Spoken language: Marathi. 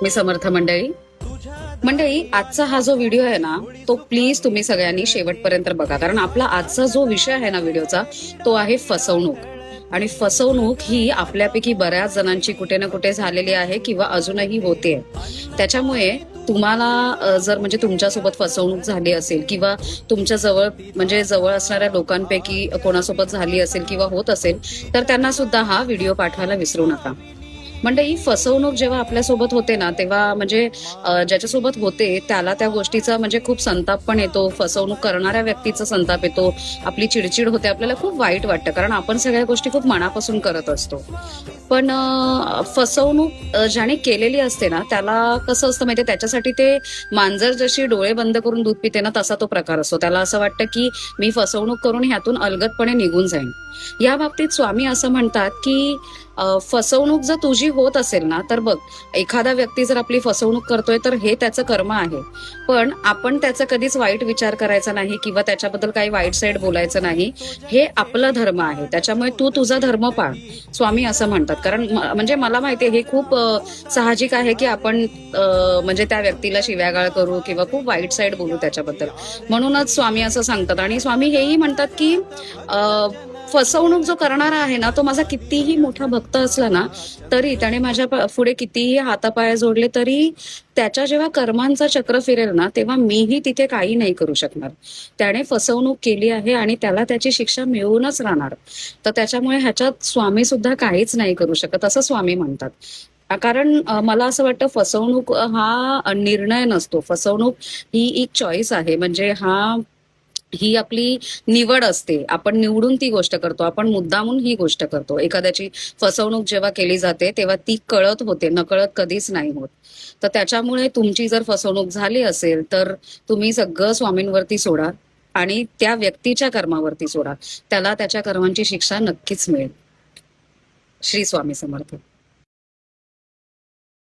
मी समर्थ मंडळी. आजचा हा जो व्हिडिओ आहे ना, तो प्लीज तुम्ही सगळ्यांनी शेवटपर्यंत बघा, कारण आपला आजचा जो विषय आहे ना व्हिडिओचा, तो आहे फसवणूक. आणि फसवणूक ही आपल्यापैकी बऱ्याच जणांची कुठे ना कुठे झालेली आहे किंवा अजूनही होते. त्याच्यामुळे तुम्हाला जर म्हणजे तुमच्यासोबत फसवणूक झाली असेल किंवा तुमच्या जवळ असणाऱ्या लोकांपैकी कोणासोबत झाली असेल किंवा होत असेल, तर त्यांना सुद्धा हा व्हिडिओ पाठवायला विसरू नका. म्हणजे ही फसवणूक जेव्हा आपल्यासोबत होते ना, तेव्हा म्हणजे ज्याच्यासोबत होते त्याला त्या गोष्टीचा म्हणजे खूप संताप पण येतो. फसवणूक करणाऱ्या व्यक्तीचा संताप येतो, आपली चिडचिड होते, आपल्याला खूप वाईट वाटतं, कारण आपण सगळ्या गोष्टी खूप मनापासून करत असतो. पण फसवणूक ज्याने केलेली असते ना, त्याला कसं असतं माहितीये, त्याच्यासाठी ते मांजर जशी डोळे बंद करून दूध पिते ना, तसा तो प्रकार असतो. त्याला असं वाटतं की मी फसवणूक करून ह्यातून अलगदपणे निघून जाईन. या बाबतीत स्वामी असं म्हणतात की फसवणूक जर तुझी होत असेल ना, तर बघ, एखादा व्यक्ती जर आपली फसवणूक करतोय तर हे त्याचं कर्म आहे. पण आपण त्याचा कधीच वाईट विचार करायचा नाही किंवा त्याच्याबद्दल काही वाईट साईड बोलायचं नाही. हे आपलं धर्म आहे, त्याच्यामुळे तू तुझा धर्म पाळ, स्वामी असं म्हणतात. कारण म्हणजे मला माहितीये हे खूप साहजिक आहे की आपण म्हणजे त्या व्यक्तीला शिव्यागाळ करू किंवा खूप वाईट साईड बोलू त्याच्याबद्दल. म्हणूनच स्वामी असं सांगतात. आणि स्वामी हेही म्हणतात की फसवणूक जो करणारा आहे ना, तो माझा कितीही मोठा भक्त असला ना, तरी त्याने माझ्या पुढे कितीही हातापाय जोडले तरी त्याच्या जेव्हा कर्मांचा चक्र फिरेल ना, तेव्हा मीही तिथे काही नाही करू शकणार. त्याने फसवणूक केली आहे आणि त्याला त्याची शिक्षा मिळूनच राहणार. तर त्याच्यामुळे ह्याच्यात स्वामी सुद्धा काहीच नाही करू शकत, असं स्वामी म्हणतात. कारण मला असं वाटतं, फसवणूक हा निर्णय नसतो, फसवणूक ही एक चॉईस आहे. म्हणजे ही आपली निवड असते. आपण निवडून ती गोष्ट करतो, आपण मुद्दामून ही गोष्ट करतो. एखाद्याची फसवणूक जेव्हा केली जाते तेव्हा ती कळत होते, नकळत कधीच नाही होत. तर त्याच्यामुळे तुमची जर फसवणूक झाली असेल तर तुम्ही सगळं स्वामींवरती सोडा आणि त्या व्यक्तीच्या कर्मावरती सोडा. त्याला त्याच्या कर्मांची शिक्षा नक्कीच मिळेल. श्री स्वामी समर्थ.